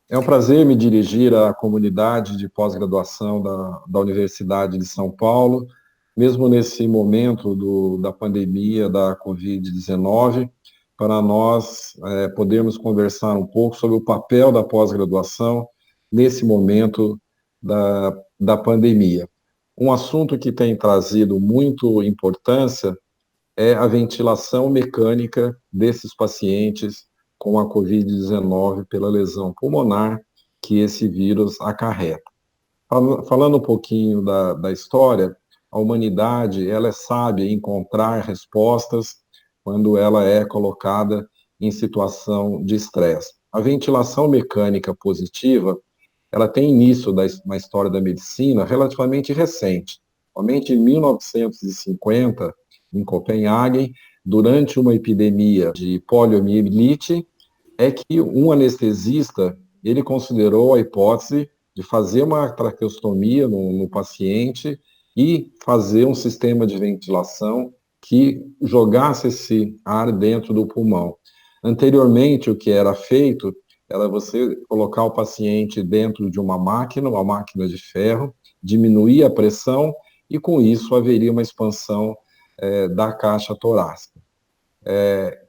É um prazer me dirigir à comunidade de pós-graduação da Universidade de São Paulo, mesmo nesse momento da pandemia da Covid-19, para nós podermos conversar um pouco sobre o papel da pós-graduação nesse momento da pandemia. Um assunto que tem trazido muito importância é a ventilação mecânica desses pacientes com a Covid-19 pela lesão pulmonar que esse vírus acarreta. Falando um pouquinho da história, a humanidade ela é sábia em encontrar respostas quando ela é colocada em situação de estresse. A ventilação mecânica positiva ela tem início na história da medicina relativamente recente. Somente em 1950, em Copenhague, durante uma epidemia de poliomielite, é que um anestesista ele considerou a hipótese de fazer uma traqueostomia no paciente e fazer um sistema de ventilação que jogasse esse ar dentro do pulmão. Anteriormente, o que era feito era você colocar o paciente dentro de uma máquina de ferro, diminuir a pressão e com isso haveria uma expansão da caixa torácica.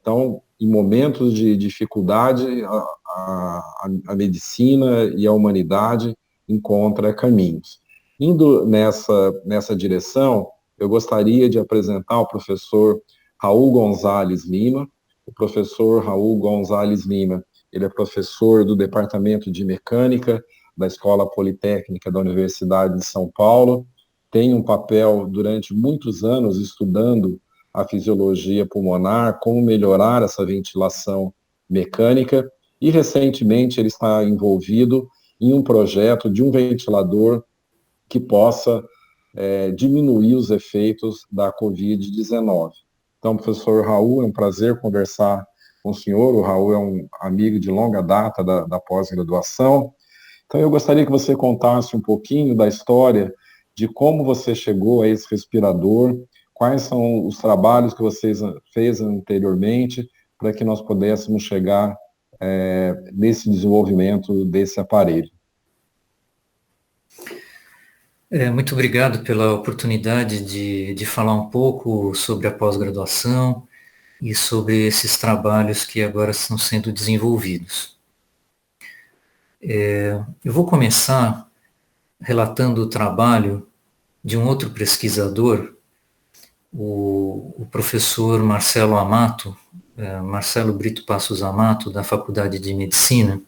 Então, em momentos de dificuldade, a medicina e a humanidade encontram caminhos. Indo nessa direção, eu gostaria de apresentar o professor Raul Gonzalez Lima. O professor Raul Gonzalez Lima, ele é professor do Departamento de Mecânica da Escola Politécnica da Universidade de São Paulo, tem um papel durante muitos anos estudando a fisiologia pulmonar, como melhorar essa ventilação mecânica, e recentemente ele está envolvido em um projeto de um ventilador que possa diminuir os efeitos da Covid-19. Então, professor Raul, é um prazer conversar com o senhor. O Raul é um amigo de longa data da pós-graduação. Então, eu gostaria que você contasse um pouquinho da história de como você chegou a esse respirador, quais são os trabalhos que você fez anteriormente, para que nós pudéssemos chegar nesse desenvolvimento desse aparelho. Muito obrigado pela oportunidade de falar um pouco sobre a pós-graduação e sobre esses trabalhos que agora estão sendo desenvolvidos. Eu vou começar relatando o trabalho de um outro pesquisador, o professor Marcelo Amato, Marcelo Brito Passos Amato, da Faculdade de Medicina.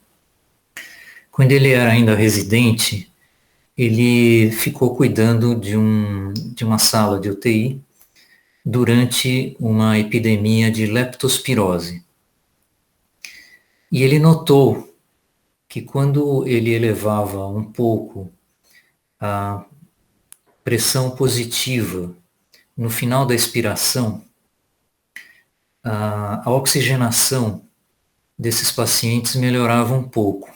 Quando ele era ainda residente, ele ficou cuidando de uma sala de UTI durante uma epidemia de leptospirose. E ele notou que quando ele elevava um pouco a pressão positiva no final da expiração, a oxigenação desses pacientes melhorava um pouco.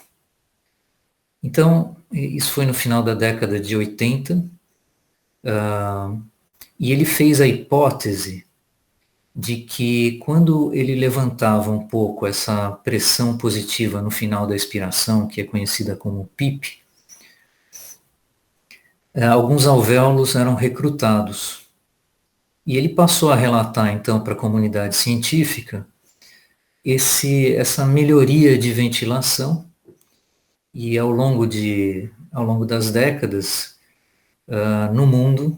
Então, isso foi no final da década de 80, e ele fez a hipótese de que quando ele levantava um pouco essa pressão positiva no final da expiração, que é conhecida como PIP, alguns alvéolos eram recrutados. E ele passou a relatar, então, para a comunidade científica essa melhoria de ventilação, e ao longo das décadas, no mundo,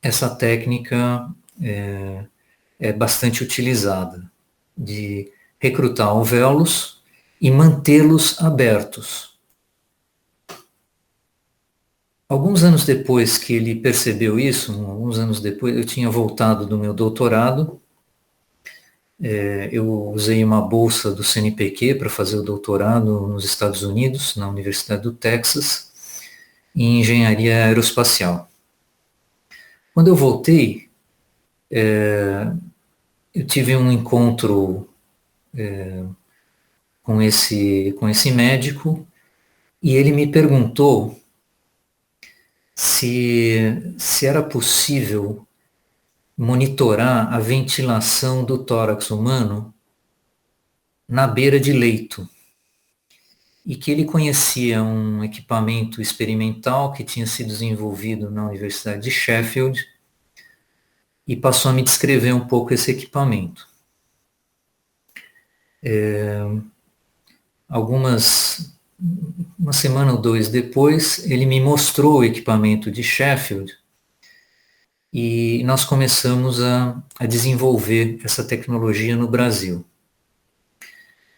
essa técnica é bastante utilizada, de recrutar alvéolos e mantê-los abertos. Alguns anos depois que ele percebeu isso, alguns anos depois, eu tinha voltado do meu doutorado, eu usei uma bolsa do CNPq para fazer o doutorado nos Estados Unidos, na Universidade do Texas, em engenharia aeroespacial. Quando eu voltei, eu tive um encontro com esse médico, e ele me perguntou se era possível monitorar a ventilação do tórax humano na beira de leito. e que ele conhecia um equipamento experimental que tinha sido desenvolvido na Universidade de Sheffield e passou a me descrever um pouco esse equipamento. Uma semana ou dois depois, ele me mostrou o equipamento de Sheffield e nós começamos a desenvolver essa tecnologia no Brasil.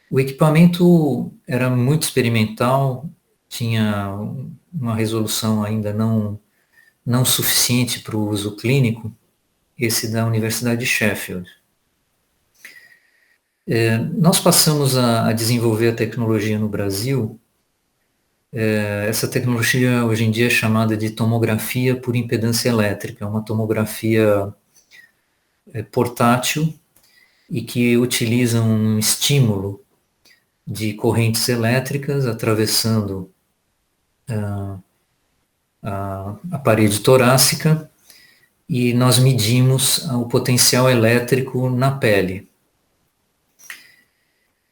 O equipamento era muito experimental, tinha uma resolução ainda não suficiente para o uso clínico, esse da Universidade de Sheffield. Nós passamos a desenvolver a tecnologia no Brasil. Essa tecnologia hoje em dia é chamada de tomografia por impedância elétrica, é uma tomografia portátil e que utiliza um estímulo de correntes elétricas atravessando a parede torácica e nós medimos o potencial elétrico na pele.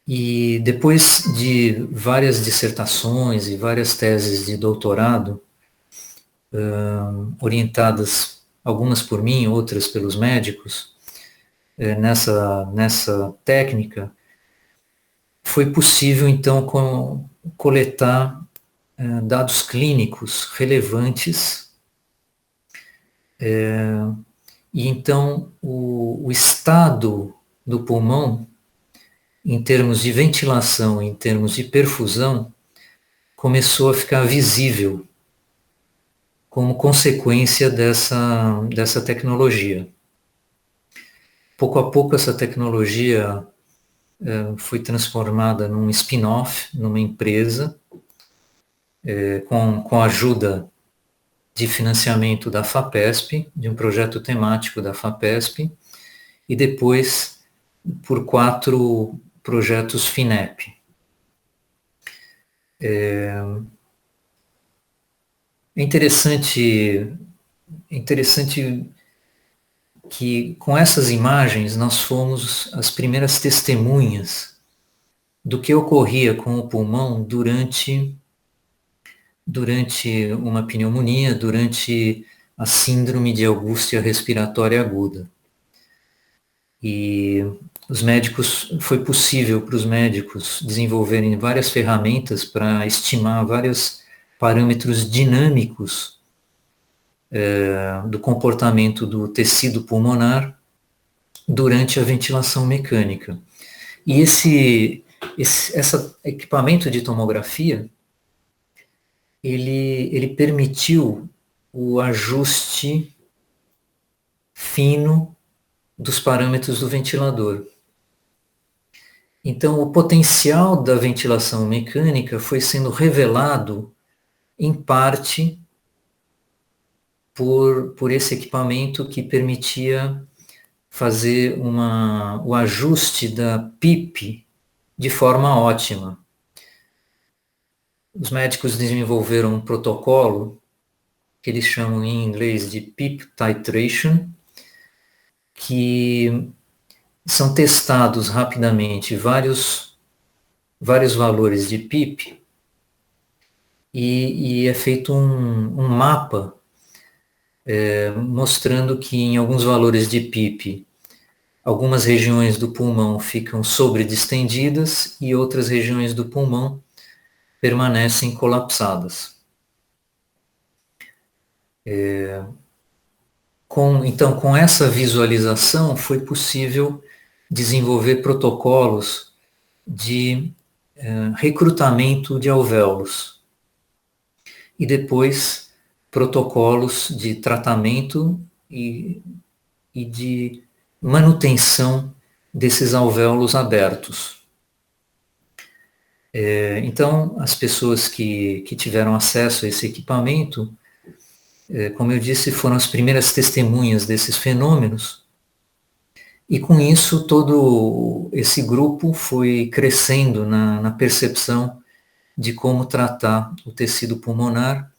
E depois de várias dissertações e várias teses de doutorado, orientadas algumas por mim, outras pelos médicos, nessa técnica, foi possível então coletar dados clínicos relevantes e então o estado do pulmão, em termos de ventilação, em termos de perfusão, começou a ficar visível como consequência dessa tecnologia. Pouco a pouco essa tecnologia foi transformada num spin-off, numa empresa, com a ajuda de financiamento da FAPESP, de um projeto temático da FAPESP, e depois por 4 projetos FINEP. É interessante que com essas imagens nós fomos as primeiras testemunhas do que ocorria com o pulmão durante uma pneumonia, durante a síndrome de angústia respiratória aguda. E foi possível para os médicos desenvolverem várias ferramentas para estimar vários parâmetros dinâmicos do comportamento do tecido pulmonar durante a ventilação mecânica. E esse equipamento de tomografia, ele permitiu o ajuste fino dos parâmetros do ventilador. Então, o potencial da ventilação mecânica foi sendo revelado, em parte, por esse equipamento que permitia fazer o ajuste da PIP de forma ótima. Os médicos desenvolveram um protocolo que eles chamam em inglês de PIP titration, que são testados rapidamente vários valores de PIP e é feito um mapa mostrando que em alguns valores de PIP algumas regiões do pulmão ficam sobredistendidas e outras regiões do pulmão permanecem colapsadas. Então, com essa visualização, foi possível desenvolver protocolos de recrutamento de alvéolos e depois protocolos de tratamento e de manutenção desses alvéolos abertos. Então, as pessoas que tiveram acesso a esse equipamento, como eu disse, foram as primeiras testemunhas desses fenômenos, e com isso todo esse grupo foi crescendo na percepção de como tratar o tecido pulmonar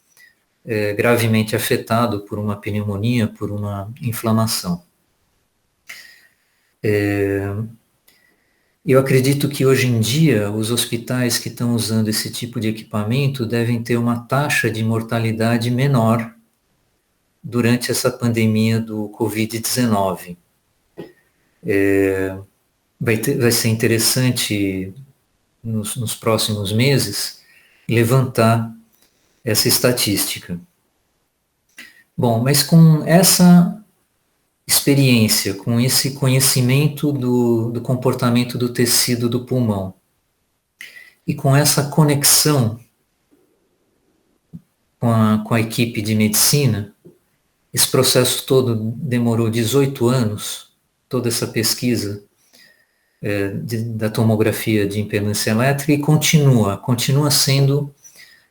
gravemente afetado por uma pneumonia, por uma inflamação. Eu acredito que hoje em dia os hospitais que estão usando esse tipo de equipamento devem ter uma taxa de mortalidade menor durante essa pandemia do Covid-19. Vai ser interessante nos próximos meses levantar essa estatística. Bom, mas com essa experiência, com esse conhecimento do comportamento do tecido do pulmão e com essa conexão com a equipe de medicina, esse processo todo demorou 18 anos, toda essa pesquisa da tomografia de impedância elétrica, e continua sendo,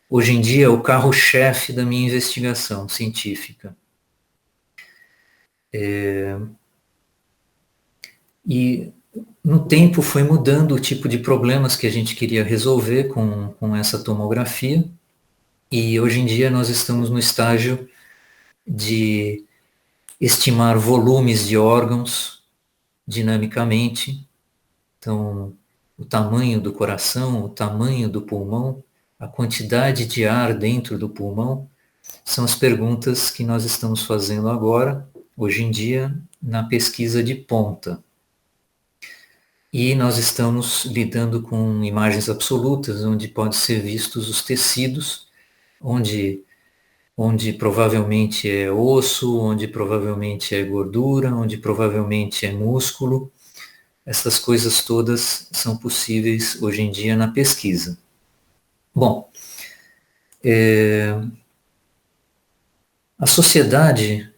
hoje em dia, o carro-chefe da minha investigação científica. E no tempo foi mudando o tipo de problemas que a gente queria resolver com essa tomografia, e hoje em dia nós estamos no estágio de estimar volumes de órgãos dinamicamente. Então, o tamanho do coração, o tamanho do pulmão, a quantidade de ar dentro do pulmão, são as perguntas que nós estamos fazendo agora, hoje em dia, na pesquisa de ponta. E nós estamos lidando com imagens absolutas, onde pode ser vistos os tecidos, onde provavelmente é osso, onde provavelmente é gordura, onde provavelmente é músculo. Essas coisas todas são possíveis hoje em dia na pesquisa. Bom, a sociedade,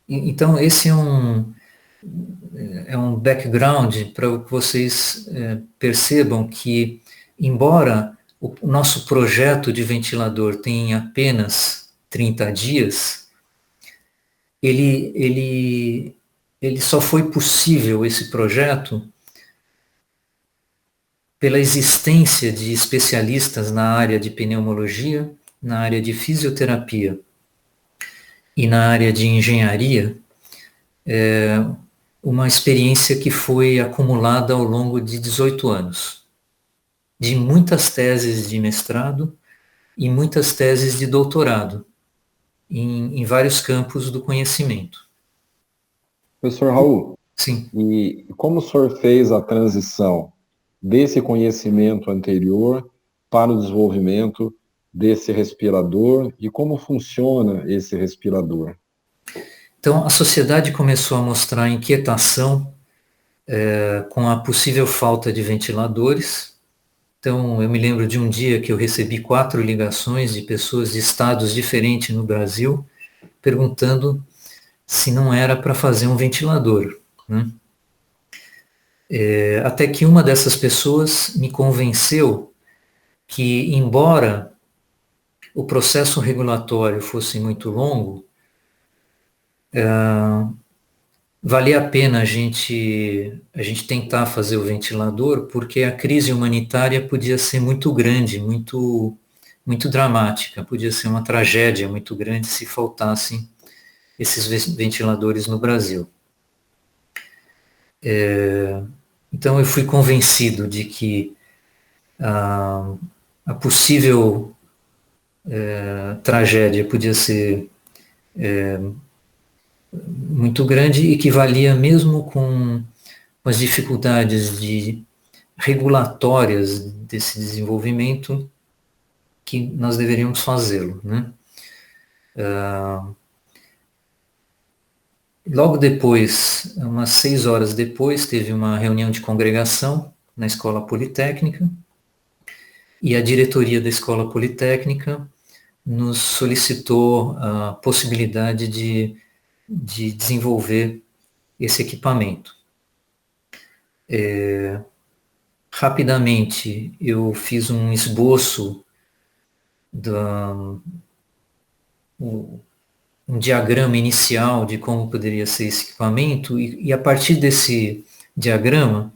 então esse é um background para que vocês percebam que, embora o nosso projeto de ventilador tenha apenas 30 dias, ele só foi possível, esse projeto, pela existência de especialistas na área de pneumologia, na área de fisioterapia e na área de engenharia, uma experiência que foi acumulada ao longo de 18 anos, de muitas teses de mestrado e muitas teses de doutorado, em vários campos do conhecimento. Professor Raul, sim. E como o senhor fez a transição desse conhecimento anterior para o desenvolvimento desse respirador e como funciona esse respirador? Então, a sociedade começou a mostrar inquietação com a possível falta de ventiladores. Então, eu me lembro de um dia que eu recebi 4 ligações de pessoas de estados diferentes no Brasil, perguntando se não era para fazer um ventilador, né? Até que uma dessas pessoas me convenceu que, embora o processo regulatório fosse muito longo, valia a pena a gente tentar fazer o ventilador, porque a crise humanitária podia ser muito grande, muito dramática, podia ser uma tragédia muito grande se faltassem esses ventiladores no Brasil. Então eu fui convencido de que a possível tragédia podia ser muito grande e que valia, mesmo com as dificuldades regulatórias desse desenvolvimento, que nós deveríamos fazê-lo, né? Logo depois, umas 6 horas depois, teve uma reunião de congregação na Escola Politécnica, e a diretoria da Escola Politécnica nos solicitou a possibilidade de desenvolver esse equipamento. Rapidamente, eu fiz um esboço, um diagrama inicial de como poderia ser esse equipamento, e a partir desse diagrama,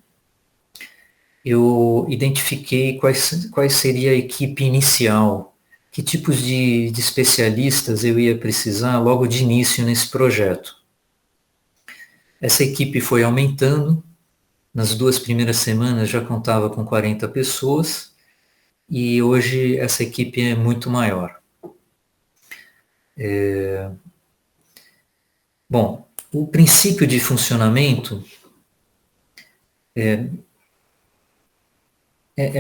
eu identifiquei quais seria a equipe inicial, que tipos de especialistas eu ia precisar logo de início nesse projeto. Essa equipe foi aumentando, nas 2 primeiras semanas já contava com 40 pessoas e hoje essa equipe é muito maior. Bom, o princípio de funcionamento é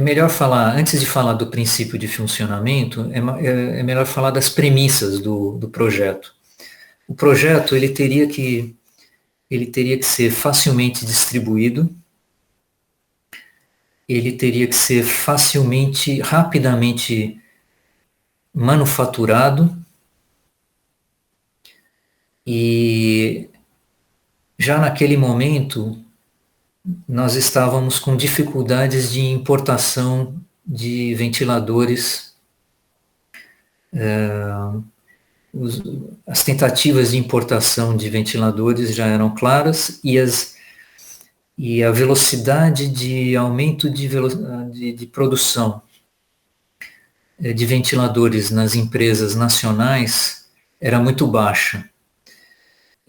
melhor falar, antes de falar do princípio de funcionamento, é melhor falar das premissas do projeto. O projeto ele teria que ser facilmente distribuído, ele teria que ser facilmente, rapidamente manufaturado, e já naquele momento nós estávamos com dificuldades de importação de ventiladores. As tentativas de importação de ventiladores já eram claras e a velocidade de aumento de produção de ventiladores nas empresas nacionais era muito baixa.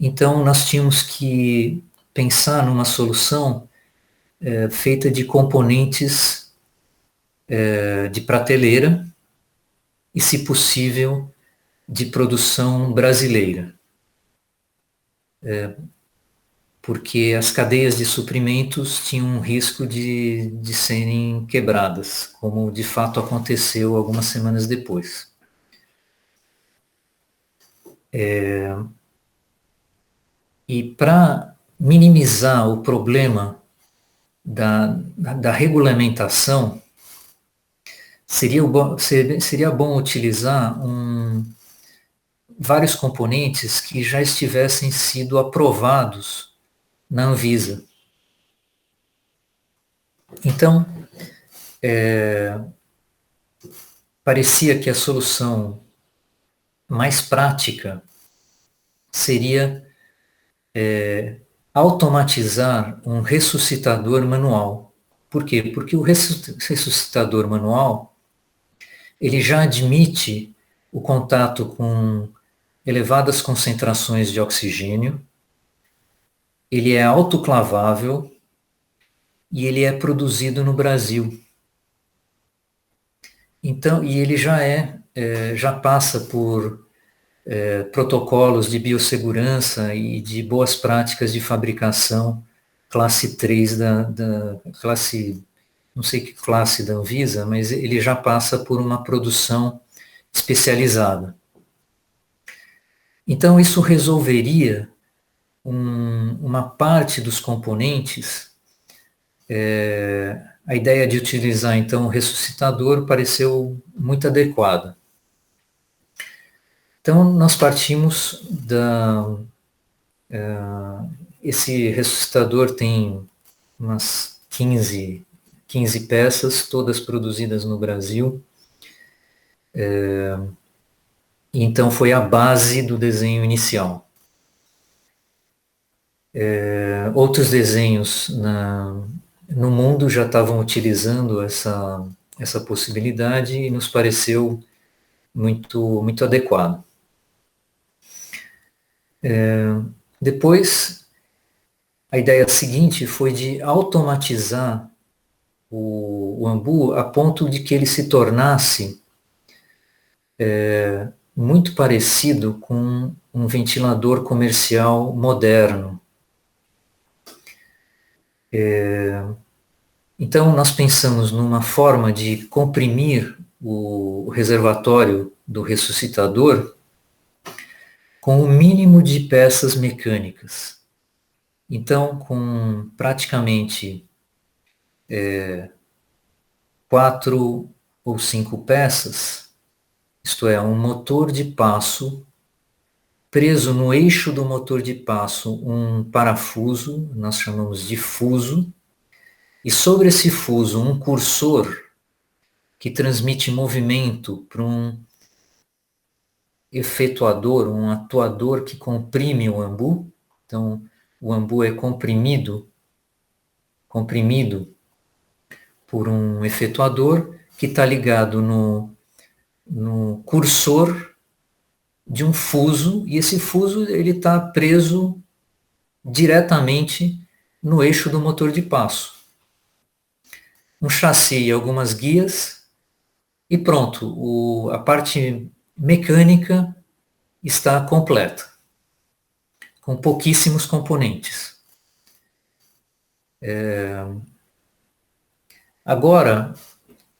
Então, nós tínhamos que pensar numa solução feita de componentes de prateleira e, se possível, de produção brasileira. Porque as cadeias de suprimentos tinham um risco de serem quebradas, como de fato aconteceu algumas semanas depois. E para minimizar o problema da regulamentação, seria bom utilizar vários componentes que já estivessem sido aprovados na Anvisa. Então, parecia que a solução mais prática seria automatizar um ressuscitador manual. Por quê? Porque o ressuscitador manual ele já admite o contato com elevadas concentrações de oxigênio, ele é autoclavável e ele é produzido no Brasil. Então, e ele já passa por protocolos de biossegurança e de boas práticas de fabricação classe 3 da classe, não sei que classe da Anvisa, mas ele já passa por uma produção especializada. Então, isso resolveria uma parte dos componentes. A ideia de utilizar, então, o ressuscitador pareceu muito adequada. Então, nós partimos esse ressuscitador tem umas 15 peças, todas produzidas no Brasil. Então, foi a base do desenho inicial. Outros desenhos no mundo já estavam utilizando essa possibilidade e nos pareceu muito, muito adequado. Depois, a ideia seguinte foi de automatizar o Ambu a ponto de que ele se tornasse muito parecido com um ventilador comercial moderno. Então, nós pensamos numa forma de comprimir o reservatório do ressuscitador com o mínimo de peças mecânicas. Então, com praticamente 4 ou 5 peças, isto é, um motor de passo, preso no eixo do motor de passo um parafuso, nós chamamos de fuso, e sobre esse fuso um cursor que transmite movimento para um efetuador, um atuador que comprime o Ambu. Então, o Ambu é comprimido por um efetuador que está ligado no cursor de um fuso, e esse fuso ele está preso diretamente no eixo do motor de passo. Um chassi e algumas guias, e pronto, a parte mecânica está completa, com pouquíssimos componentes. Agora,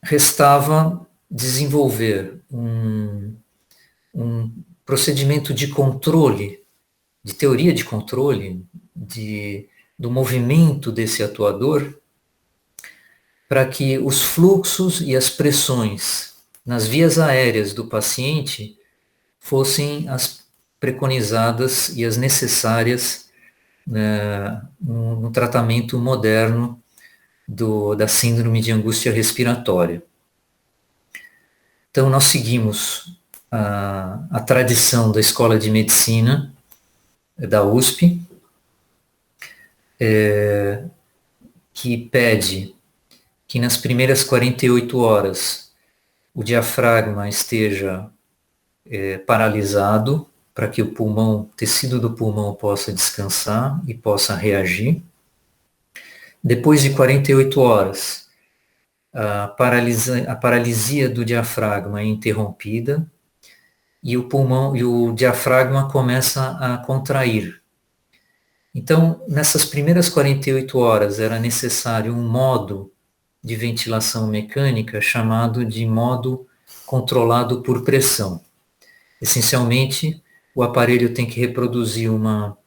restava desenvolver um procedimento de controle, de teoria de controle, do movimento desse atuador, para que os fluxos e as pressões nas vias aéreas do paciente fossem as preconizadas e as necessárias, né, no tratamento moderno da síndrome de angústia respiratória. Então, nós seguimos a tradição da Escola de Medicina da USP, que pede que nas primeiras 48 horas o diafragma esteja paralisado, para que o tecido do pulmão possa descansar e possa reagir. Depois de 48 horas, a paralisia do diafragma é interrompida e o diafragma começa a contrair. Então, nessas primeiras 48 horas era necessário um modo de ventilação mecânica chamado de modo controlado por pressão. Essencialmente, o aparelho tem que reproduzir uma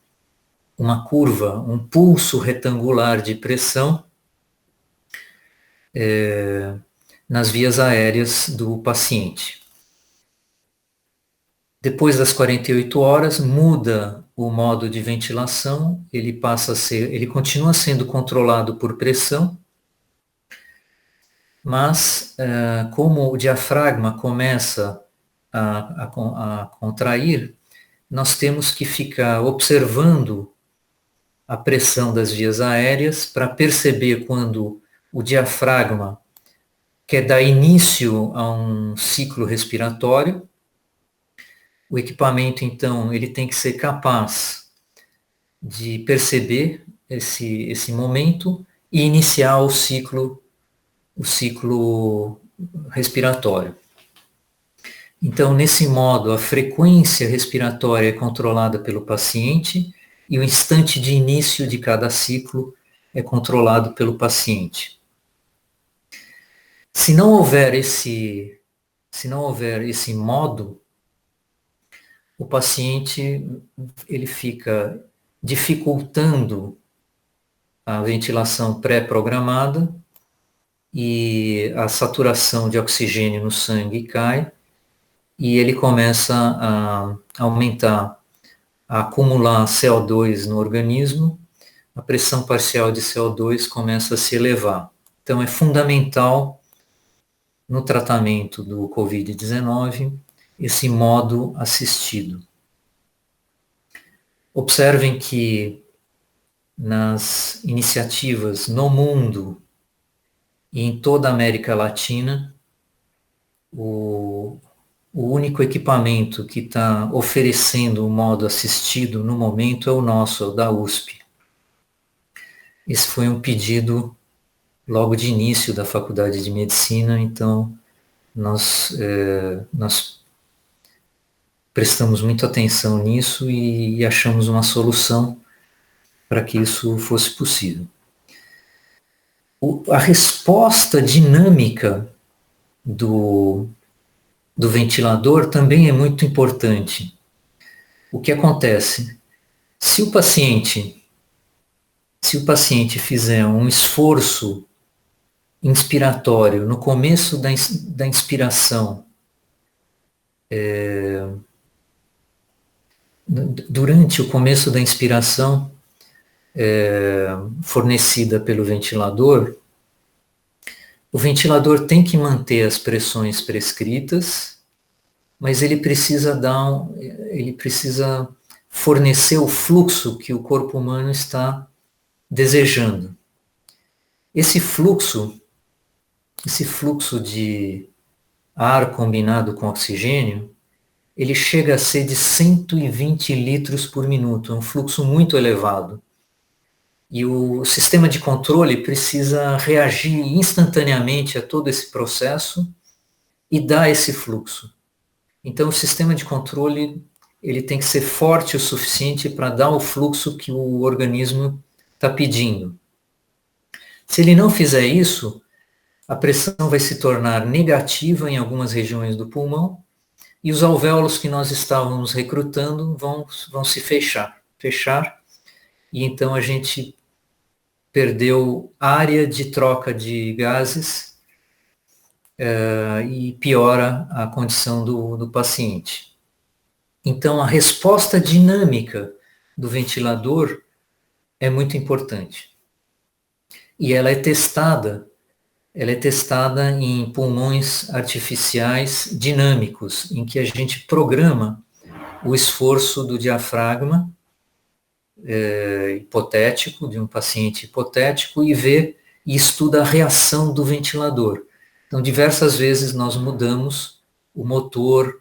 curva, um pulso retangular de pressão nas vias aéreas do paciente. Depois das 48 horas, muda o modo de ventilação, ele continua sendo controlado por pressão, mas como o diafragma começa a contrair, nós temos que ficar observando a pressão das vias aéreas para perceber quando o diafragma quer dar início a um ciclo respiratório. O equipamento, então, ele tem que ser capaz de perceber esse momento e iniciar o ciclo respiratório. Então, nesse modo, a frequência respiratória é controlada pelo paciente e o instante de início de cada ciclo é controlado pelo paciente. Se não houver esse modo, o paciente ele fica dificultando a ventilação pré-programada e a saturação de oxigênio no sangue cai e ele começa a aumentar, a acumular CO2 no organismo, a pressão parcial de CO2 começa a se elevar. Então é fundamental no tratamento do COVID-19 esse modo assistido. Observem que nas iniciativas no mundo e em toda a América Latina, o único equipamento que está oferecendo o modo assistido no momento é o nosso, é o da USP. Esse foi um pedido logo de início da Faculdade de Medicina, então nós prestamos muita atenção nisso e achamos uma solução para que isso fosse possível. A resposta dinâmica do ventilador também é muito importante. O que acontece? Se o paciente fizer um esforço inspiratório no começo da inspiração, durante o começo da inspiração fornecida pelo ventilador, o ventilador tem que manter as pressões prescritas, mas ele precisa fornecer o fluxo que o corpo humano está desejando. Esse fluxo de ar combinado com oxigênio, ele chega a ser de 120 litros por minuto, é um fluxo muito elevado. E o sistema de controle precisa reagir instantaneamente a todo esse processo e dar esse fluxo. Então, o sistema de controle ele tem que ser forte o suficiente para dar o fluxo que o organismo está pedindo. Se ele não fizer isso, a pressão vai se tornar negativa em algumas regiões do pulmão e os alvéolos que nós estávamos recrutando vão se fechar, e então a gente perdeu área de troca de gases e piora a condição do paciente. Então, a resposta dinâmica do ventilador é muito importante. E ela é testada em pulmões artificiais dinâmicos, em que a gente programa o esforço do diafragma hipotético, de um paciente hipotético, e estuda a reação do ventilador. Então, diversas vezes nós mudamos o motor,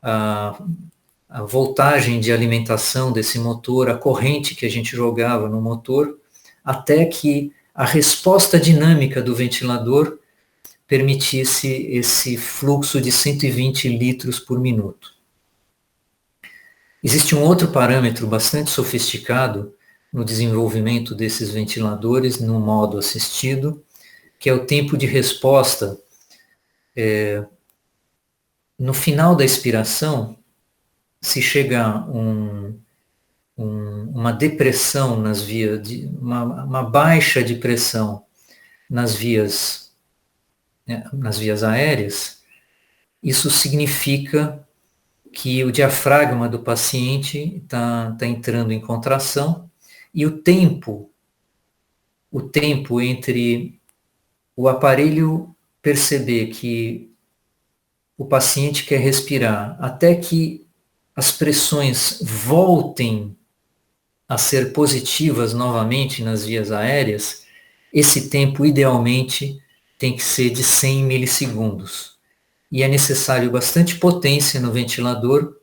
a voltagem de alimentação desse motor, a corrente que a gente jogava no motor, até que a resposta dinâmica do ventilador permitisse esse fluxo de 120 litros por minuto. Existe um outro parâmetro bastante sofisticado no desenvolvimento desses ventiladores no modo assistido, que é o tempo de resposta. No final da expiração, se chega a uma depressão nas vias, uma baixa de pressão nas vias aéreas, isso significa que o diafragma do paciente está entrando em contração e o tempo entre o aparelho perceber que o paciente quer respirar até que as pressões voltem a ser positivas novamente nas vias aéreas, esse tempo idealmente tem que ser de 100 milissegundos. E é necessário bastante potência no ventilador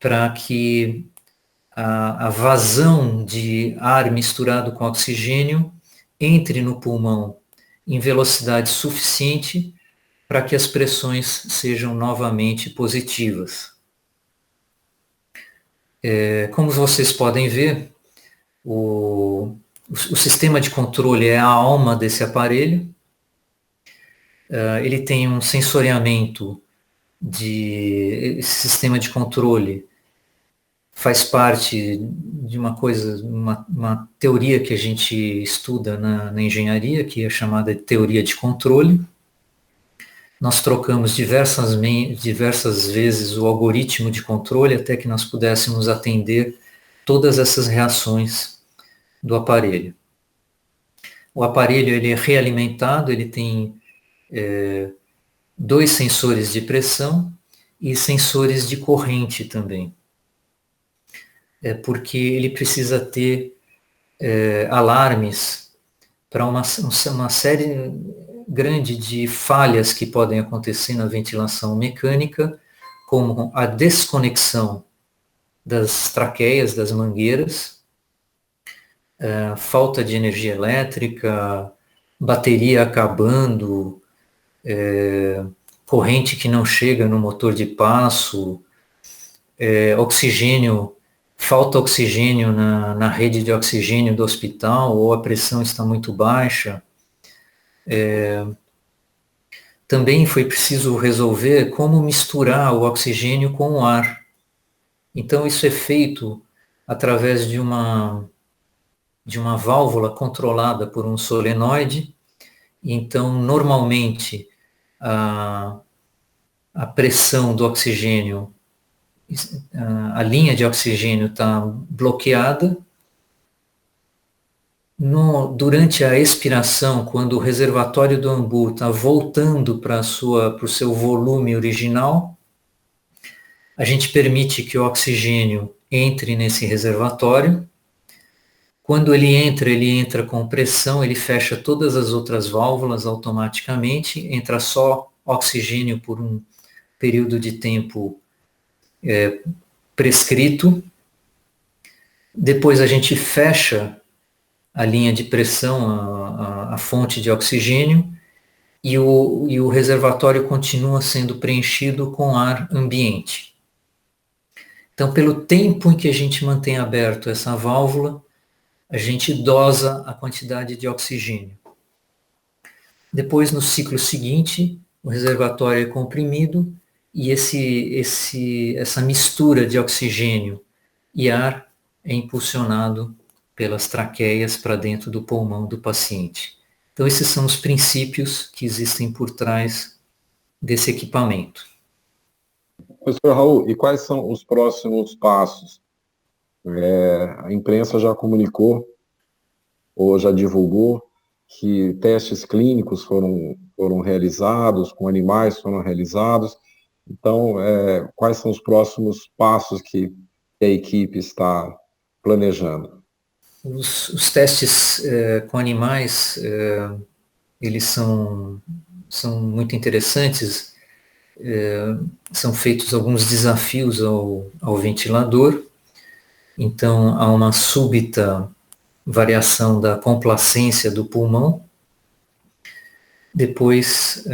para que a vazão de ar misturado com oxigênio entre no pulmão em velocidade suficiente para que as pressões sejam novamente positivas. Como vocês podem ver, o sistema de controle é a alma desse aparelho. Ele tem um sensoriamento esse sistema de controle faz parte de uma teoria que a gente estuda na engenharia, que é chamada de teoria de controle. Nós trocamos diversas vezes o algoritmo de controle até que nós pudéssemos atender todas essas reações do aparelho. O aparelho ele é realimentado, ele tem 2 sensores de pressão e sensores de corrente também. Porque ele precisa ter alarmes para uma série grande de falhas que podem acontecer na ventilação mecânica, como a desconexão das traqueias, das mangueiras, falta de energia elétrica, bateria acabando, corrente que não chega no motor de passo, falta oxigênio na rede de oxigênio do hospital, ou a pressão está muito baixa. Também foi preciso resolver como misturar o oxigênio com o ar. Então isso é feito através de uma válvula controlada por um solenoide. Então, normalmente, a pressão do oxigênio, a linha de oxigênio está bloqueada. Durante a expiração, quando o reservatório do AMBU está voltando para o seu volume original, a gente permite que o oxigênio entre nesse reservatório. Quando ele entra com pressão, ele fecha todas as outras válvulas automaticamente, entra só oxigênio por um período de tempo prescrito. Depois a gente fecha a linha de pressão, a fonte de oxigênio, e o reservatório continua sendo preenchido com ar ambiente. Então, pelo tempo em que a gente mantém aberto essa válvula, a gente dosa a quantidade de oxigênio. Depois, no ciclo seguinte, o reservatório é comprimido e essa mistura de oxigênio e ar é impulsionado pelas traqueias para dentro do pulmão do paciente. Então, esses são os princípios que existem por trás desse equipamento. Professor Raul, e quais são os próximos passos? A imprensa já comunicou, ou já divulgou, que testes clínicos foram realizados, com animais foram realizados. Então, quais são os próximos passos que a equipe está planejando? Os testes com animais, eles são muito interessantes. São feitos alguns desafios ao ventilador. Então, há uma súbita variação da complacência do pulmão. Depois,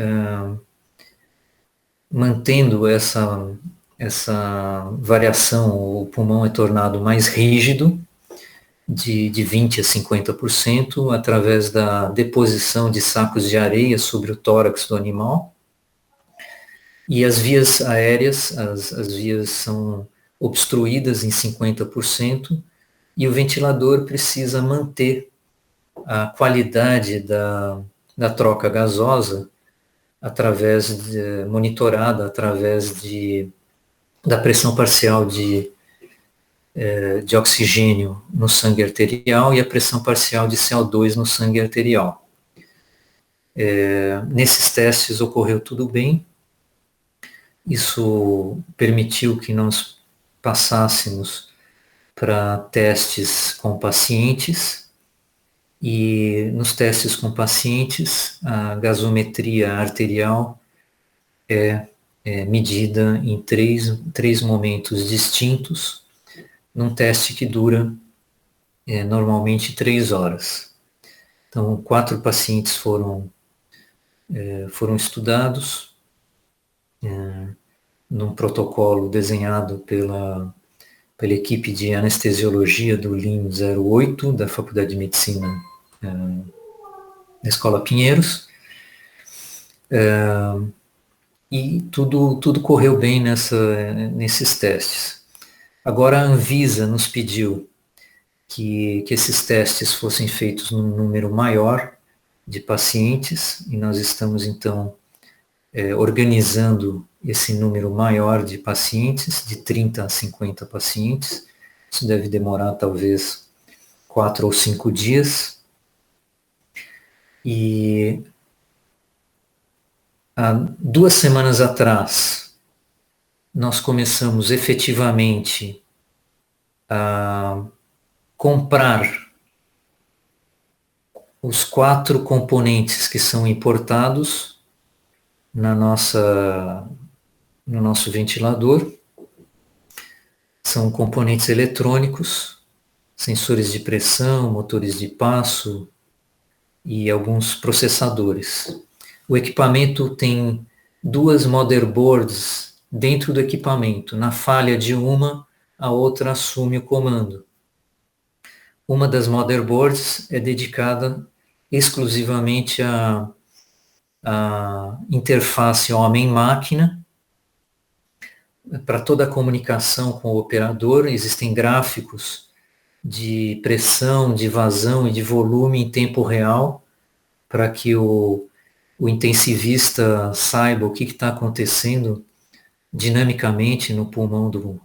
mantendo essa variação, o pulmão é tornado mais rígido, de 20% a 50%, através da deposição de sacos de areia sobre o tórax do animal. E as vias aéreas, as vias são obstruídas em 50%, e o ventilador precisa manter a qualidade da troca gasosa monitorada através da pressão parcial de oxigênio no sangue arterial e a pressão parcial de CO2 no sangue arterial. Nesses testes ocorreu tudo bem. Isso permitiu que nós passássemos para testes com pacientes, e nos testes com pacientes a gasometria arterial é medida em três momentos distintos, num teste que dura normalmente 3 horas. Então, 4 pacientes foram estudados num protocolo desenhado pela equipe de anestesiologia do LIM 08, da Faculdade de Medicina da Escola Pinheiros. E tudo correu bem nesses testes. Agora a Anvisa nos pediu que esses testes fossem feitos num número maior de pacientes, e nós estamos então organizando esse número maior de pacientes, de 30 a 50 pacientes. Isso deve demorar talvez 4 ou 5 dias. E há 2 semanas atrás, nós começamos efetivamente a comprar os 4 componentes que são importados no nosso ventilador. São componentes eletrônicos, sensores de pressão, motores de passo e alguns processadores. O equipamento tem 2 motherboards dentro do equipamento. Na falha de uma, a outra assume o comando. Uma das motherboards é dedicada exclusivamente à interface homem-máquina. Para toda a comunicação com o operador, existem gráficos de pressão, de vazão e de volume em tempo real, para que o intensivista saiba o que está acontecendo dinamicamente no pulmão do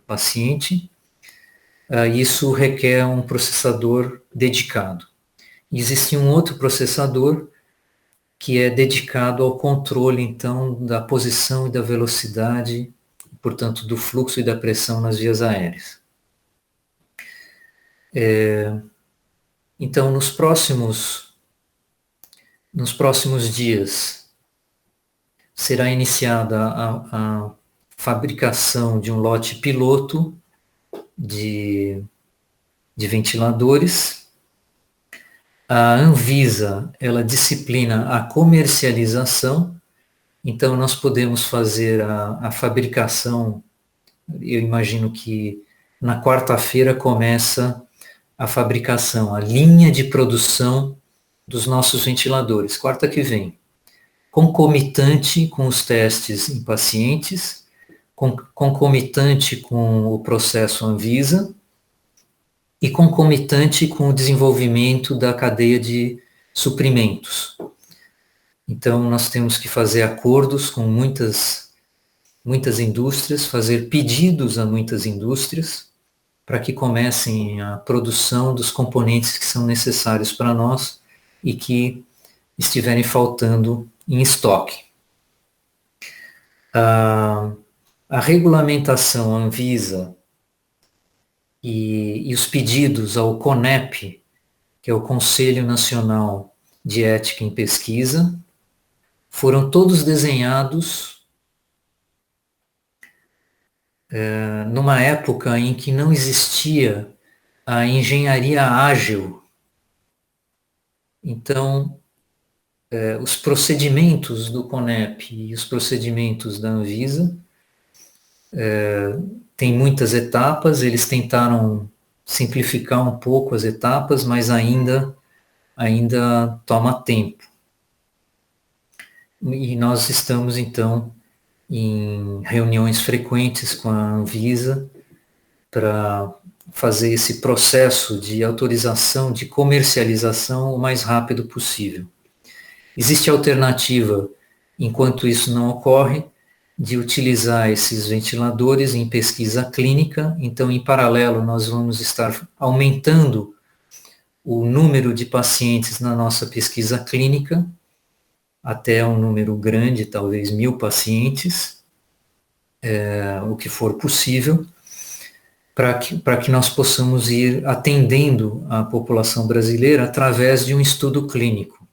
paciente. Isso requer um processador dedicado. Existe um outro processador que é dedicado ao controle, então, da posição e da velocidade, portanto, do fluxo e da pressão nas vias aéreas. Então, nos próximos dias, será iniciada a fabricação de um lote piloto de ventiladores, A Anvisa, ela disciplina a comercialização, então nós podemos fazer a fabricação, eu imagino que na quarta-feira começa a fabricação, a linha de produção dos nossos ventiladores, quarta que vem, concomitante com os testes em pacientes, concomitante com o processo Anvisa e concomitante com o desenvolvimento da cadeia de suprimentos. Então, nós temos que fazer acordos com muitas indústrias, fazer pedidos a muitas indústrias, para que comecem a produção dos componentes que são necessários para nós e que estiverem faltando em estoque. A regulamentação Anvisa e os pedidos ao CONEP, que é o Conselho Nacional de Ética em Pesquisa, foram todos desenhados numa época em que não existia a engenharia ágil. Então, os procedimentos do CONEP e os procedimentos da Anvisa têm muitas etapas, eles tentaram simplificar um pouco as etapas, mas ainda toma tempo. E nós estamos, então, em reuniões frequentes com a Anvisa para fazer esse processo de autorização, de comercialização o mais rápido possível. Existe a alternativa, enquanto isso não ocorre, de utilizar esses ventiladores em pesquisa clínica. Então, em paralelo, nós vamos estar aumentando o número de pacientes na nossa pesquisa clínica, até um número grande, talvez 1.000 pacientes, o que for possível, para que nós possamos ir atendendo a população brasileira através de um estudo clínico.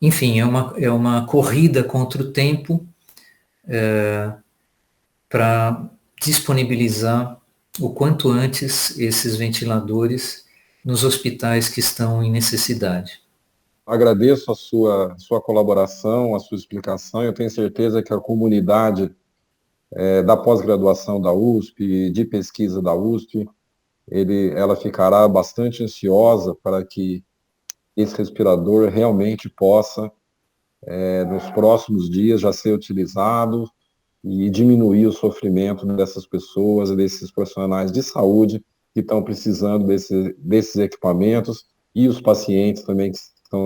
Enfim, é uma corrida contra o tempo para disponibilizar o quanto antes esses ventiladores nos hospitais que estão em necessidade. Agradeço a sua colaboração, a sua explicação. Eu tenho certeza que a comunidade da pós-graduação da USP, de pesquisa da USP, ela ficará bastante ansiosa para que esse respirador realmente possa, nos próximos dias, já ser utilizado e diminuir o sofrimento dessas pessoas, desses profissionais de saúde que estão precisando desses equipamentos e os pacientes também que estão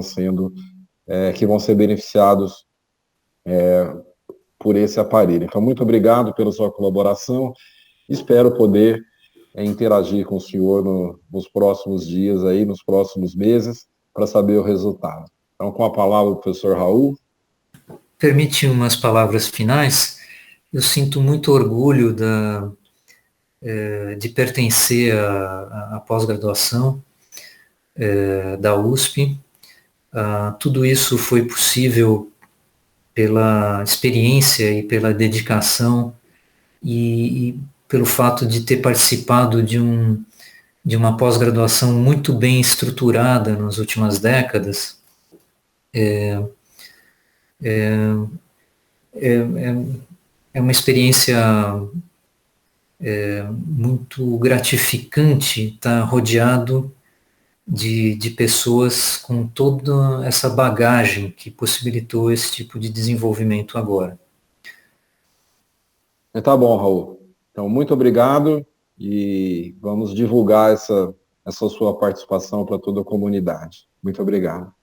que vão ser beneficiados por esse aparelho. Então, muito obrigado pela sua colaboração. Espero poder interagir com o senhor nos próximos dias, aí, nos próximos meses, para saber o resultado. Então, com a palavra o professor Raul. Permite umas palavras finais. Eu sinto muito orgulho de pertencer à pós-graduação da USP. Tudo isso foi possível pela experiência e pela dedicação e pelo fato de ter participado de uma pós-graduação muito bem estruturada nas últimas décadas. É uma experiência muito gratificante estar rodeado de pessoas com toda essa bagagem que possibilitou esse tipo de desenvolvimento agora. Tá bom, Raul. Então, muito obrigado e vamos divulgar essa sua participação para toda a comunidade. Muito obrigado.